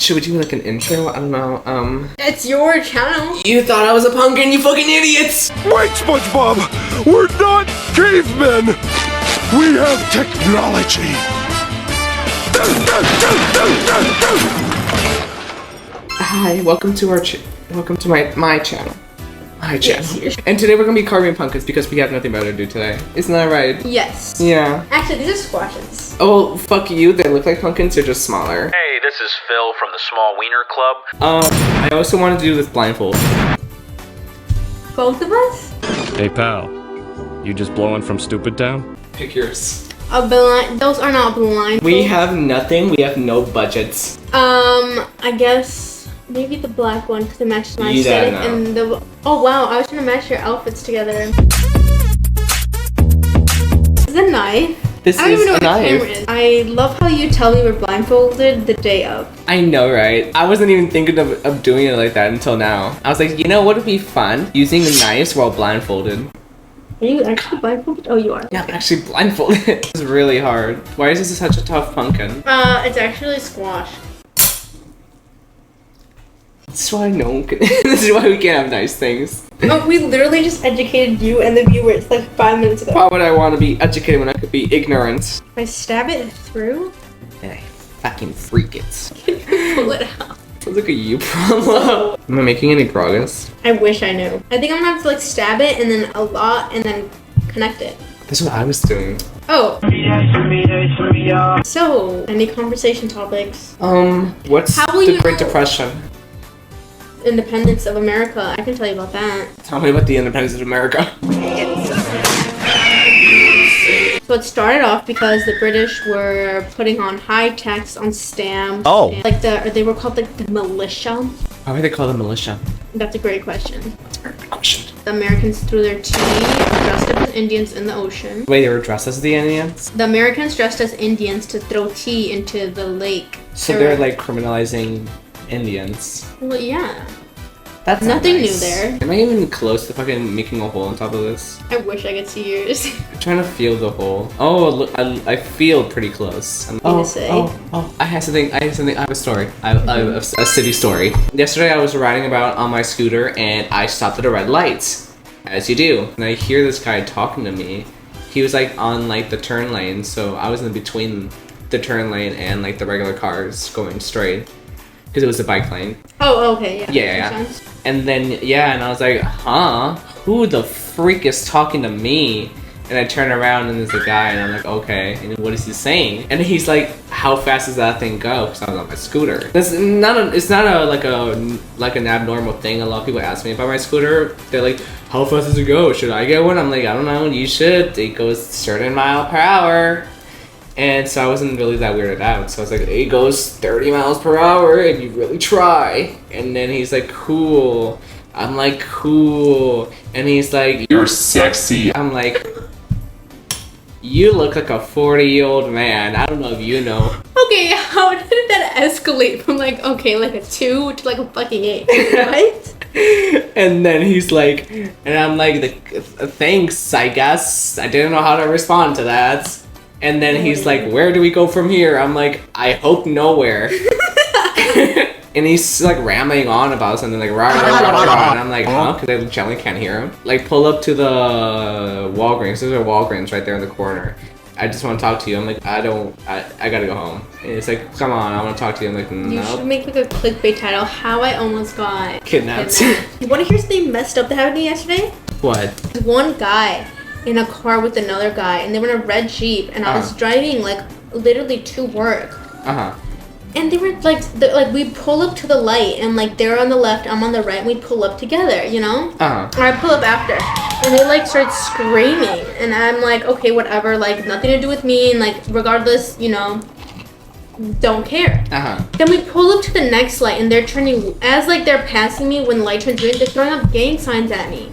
Should we do like an intro? I don't know. It's your channel. You thought I was a pumpkin, you fucking idiots! Wait, SpongeBob! We're not cavemen! We have technology! Hi, welcome to our welcome to my channel. My channel. And today we're gonna be carving pumpkins because we have nothing better to do today. Isn't that right? Yes. Yeah. Actually, these are squashes. Oh, fuck you. They look like pumpkins, they're just smaller. Hey, this is Phil from the Small Wiener Club. I also want to do this blindfold. Both of us? Hey pal, you just blowing from Stupid Town? Pick yours. Those are not blind. We have nothing. We have no budgets. I guess maybe the black one because it matches my aesthetic and the. Oh wow! I was trying to match your outfits together. This is a knife. This I don't is even know what a the knife. camera is. I love how you tell me we're blindfolded the day of. I know, right? I wasn't even thinking of doing it like that until now. I was like, you know what would be fun? Using the knives while blindfolded. Are you actually blindfolded? Oh, you are. Yeah, I'm actually blindfolded. It's really hard. Why is this such a tough pumpkin? It's actually squash. This is why no one can. This is why we can't have nice things. Oh, we literally just educated you and the viewers like 5 minutes ago. Why would I want to be educated when I could be ignorant? If I stab it through, And I fucking freak it. pull it out. Sounds like a you problem. Am I making any progress? I wish I knew. I think I'm gonna have to like stab it and then a lot and then connect it. That's what I was doing. Oh. So, any conversation topics? What's How will the you Great know? Depression? Independence of America. I can tell you about that. Tell me about the independence of America. So it started off because the British were putting on high tax on stamps. Oh. And, like they were called like the militia. Why would they call them militia? That's a great question. That's a very good question. The Americans threw their tea dressed up as Indians in the ocean. Wait, they were dressed as the Indians? The Americans dressed as Indians to throw tea into the lake. So they're like criminalizing Indians. Well, yeah. That's not Nothing nice. new there. Am I even close to fucking making a hole on top of this? I wish I could see yours. I'm trying to feel the hole. Oh, look, I feel pretty close. I have something. I have a story. I have a city story. Yesterday I was riding about on my scooter and I stopped at a red light, as you do. And I hear this guy talking to me. He was like on like the turn lane, so I was in between the turn lane and like the regular cars going straight. Because it was a bike lane. Oh, okay, yeah. Yeah. Makes sense. And then, yeah, and I was like, huh? Who the freak is talking to me? And I turn around and there's a guy and I'm like, okay. And what is he saying? And he's like, how fast does that thing go? Because I was on my scooter. It's not an abnormal thing. A lot of people ask me about my scooter. They're like, how fast does it go? Should I get one? I'm like, I don't know. You should. It goes a certain mile per hour. And so I wasn't really that weirded out. So I was like, it goes 30 miles per hour if you really try. And then he's like, cool. I'm like, cool. And he's like, you're sexy. I'm like, you look like a 40-year-old man. I don't know if you know. Okay, how did that escalate from like, okay, like a 2 to like a fucking 8, right? And then he's like, and I'm like, thanks, I guess. I didn't know how to respond to that. And then he's like, where do we go from here? I'm like, I hope nowhere. And he's like rambling on about something like rah, rah, rah, rah, rah. And I'm like, huh? Because I generally can't hear him. Like, pull up to the Walgreens. There's a Walgreens right there in the corner. I just want to talk to you. I'm like, I gotta go home. And it's like, come on, I want to talk to you. I'm like, no. You should make like a clickbait title, How I Almost Got Kidnapped. You want to hear something messed up that happened to me yesterday? What? There's one guy in a car with another guy, and they were in a red Jeep, and I was driving like literally to work. And they were like, we pull up to the light, and like they're on the left, I'm on the right, and we pull up together, you know? Or I pull up after, and they like start screaming, and I'm like, okay, whatever, like nothing to do with me, and like regardless, you know, don't care. Then we pull up to the next light, and they're turning, as like they're passing me when the light turns green, they're throwing up gang signs at me.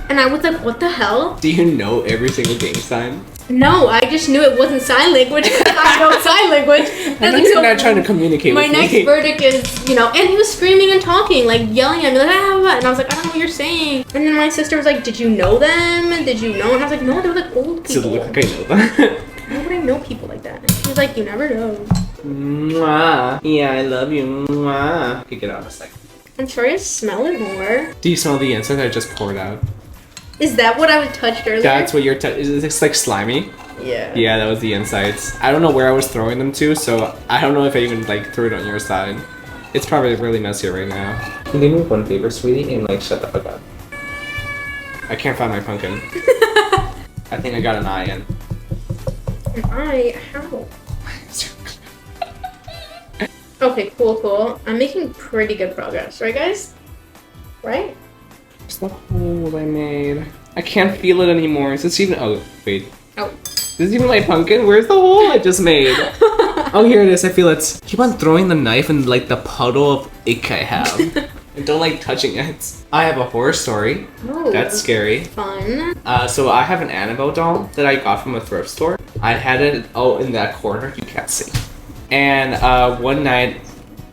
And I was like, what the hell? Do you know every single gang sign? No, I just knew it wasn't sign language because I know sign language. I know you're not trying to communicate with me. My next verdict is, you know, and he was screaming and talking, like yelling at me, like, ah, and I was like, I don't know what you're saying. And then my sister was like, did you know them? Did you know? And I was like, no, they were like old people. Does it look like I know that? Why would I know people like that? And she was like, you never know. Mwah. Yeah, I love you. Mwah. Okay, get out of a second. I'm sure you smell it more. Do you smell the inside that I just poured out? Is that what I touched earlier? That's what you're is this like slimy? Yeah. Yeah, that was the insides. I don't know where I was throwing them to, so I don't know if I even like threw it on your side. It's probably really messy right now. Can you do me one favor, sweetie, and like shut the fuck up? I can't find my pumpkin. I think I got an eye in. An eye? How? Okay, cool. I'm making pretty good progress, right guys? Right? Where's the hole I made? I can't feel it anymore. Is this even? Oh wait. Oh. Is this even my pumpkin? Where's the hole I just made? Oh, here it is. I feel it. Keep on throwing the knife in like the puddle of ink I have. I don't like touching it. I have a horror story. Oh, that's scary. Fun. So I have an Annabelle doll that I got from a thrift store. I had it in that corner. You can't see. And one night,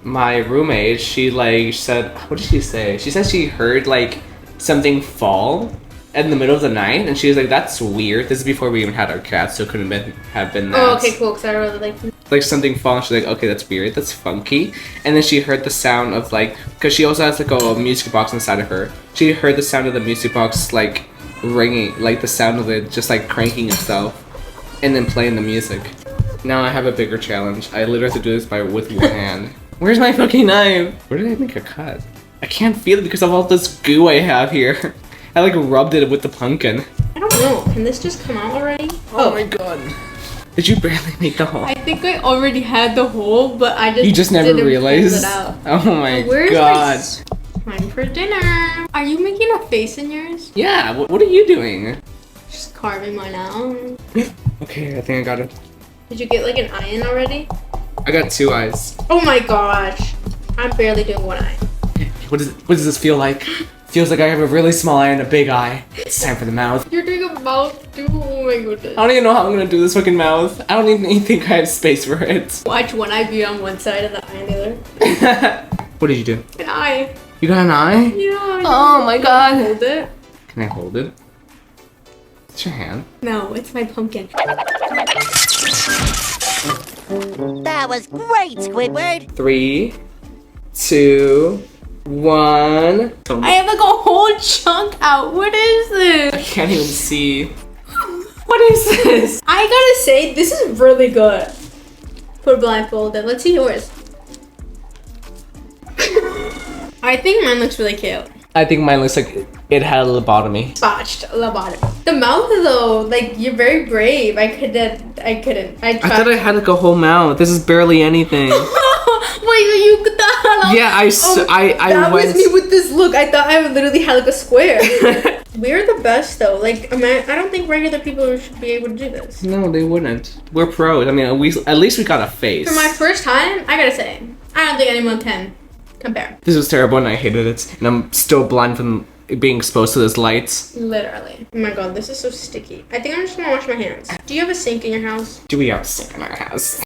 my roommate, she like said, what did she say? She said she heard like something fall in the middle of the night, and she was like, "That's weird." This is before we even had our cat, so it couldn't have been that. Oh, okay, cool. Because I really like something fall. And she's like, "Okay, that's weird. That's funky." And then she heard the sound of like, because she also has like a music box inside of her. She heard the sound of the music box like ringing, like the sound of it just like cranking itself, and then playing the music. Now I have a bigger challenge. I literally have to do this with one hand. Where's my fucking knife? Where did I make a cut? I can't feel it because of all this goo I have here. I like rubbed it with the pumpkin. I don't know. Can this just come out already? Oh my god. Did you barely make the hole? I think I already had the hole, but I just You just never didn't realized? pull it out. Oh my Where's god. Time for dinner. Are you making a face in yours? Yeah, what are you doing? Just carving mine out. Okay, I think I got it. Did you get like an eye in already? I got 2 eyes. Oh my gosh. I'm barely doing one eye. What does this feel like? Feels like I have a really small eye and a big eye. It's time for the mouth. You're doing a mouth too. Oh my goodness. I don't even know how I'm gonna do this fucking mouth. I don't even think I have space for it. Watch one eye be on one side and the eye on the other. What did you do? An eye. You got an eye? Yeah. Oh my god. Hold it. Can I hold it? It's your hand. No, it's my pumpkin. That was great, Squidward! 3, 2, 1. I have like a whole chunk out. What is this? I can't even see. What is this? I gotta say, this is really good. For blindfolded. Let's see yours. I think mine looks really cute. I think mine looks like it had a lobotomy. Botched lobotomy. The mouth though, like you're very brave. I couldn't. I tried. I thought I had like a whole mouth. This is barely anything. Wait, you got that? Yeah, I that went. was me with this look. I thought I literally had like a square. We're the best though. Like, I don't think regular people should be able to do this. No, they wouldn't. We're pros. I mean, at least we got a face. For my first time, I gotta say, I don't think anyone can compare. This was terrible and I hated it. And I'm still blind from being exposed to those lights. Literally. Oh my god, this is so sticky. I think I'm just gonna wash my hands. Do you have a sink in your house? Do we have a sink in our house?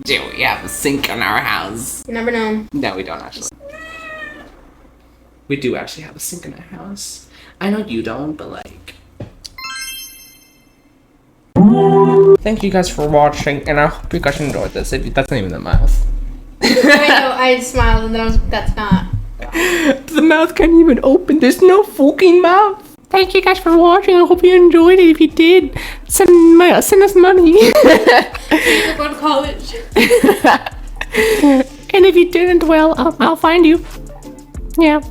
Do we have a sink in our house? You never know. No, we don't actually. We do actually have a sink in our house. I know you don't, but like... Thank you guys for watching, and I hope you guys enjoyed this. That's not even the mouth. I know, I smiled and then I was like, that's not. The mouth can't even open. There's no fucking mouth. Thank you guys for watching. I hope you enjoyed it. If you did, send us money. You're going to college. And if you didn't, well, I'll find you. Yeah.